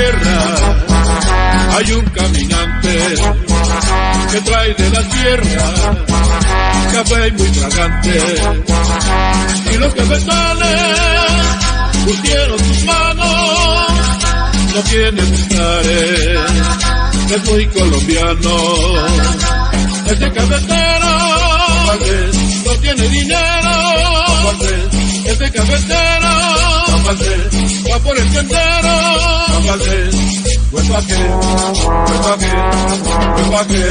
tierra hay un caminante que trae de la tierra café muy fragante, y los cafetales curtieron sus manos, no tiene mujeres, es muy colombiano. Este cafetero tal vez no tiene dinero, tal vez este cafetero tal vez va por el sendero, tal vez pues pa' qué, pues pa' qué, pues pa' qué.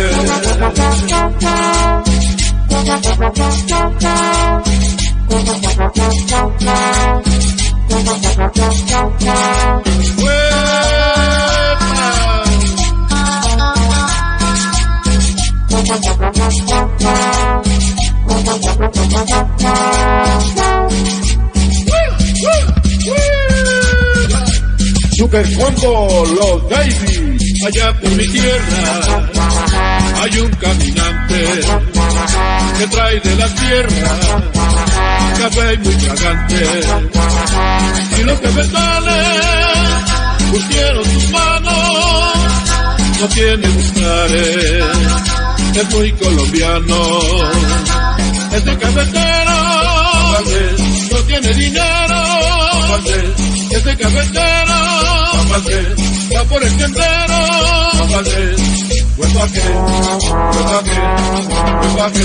Super Combo, los Davis. Allá por mi tierra hay un caminante que trae de la tierra café muy fragante, y los cafetales curtieron sus manos, no tiene mujeres, es muy colombiano. Este cafetero tal vez no tiene dinero, tal vez este cafetero tal vez va por el sendero, tal vez pues pa' qué, pues pa' qué, pues pa' qué.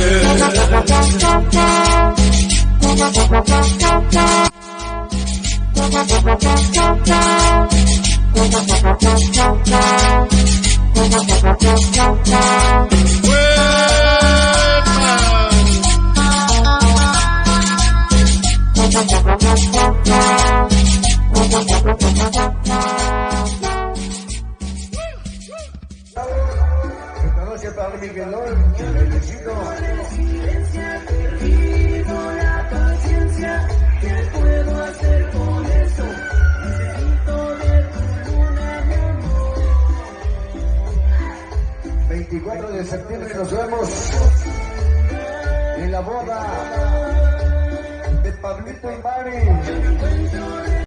Esta noche para Miguelón, el felicito. La paciencia, ¿qué puedo hacer con eso? Necesito de tu luna, mi amor. 24 de septiembre nos vemos en la boda de Pablito y Mari.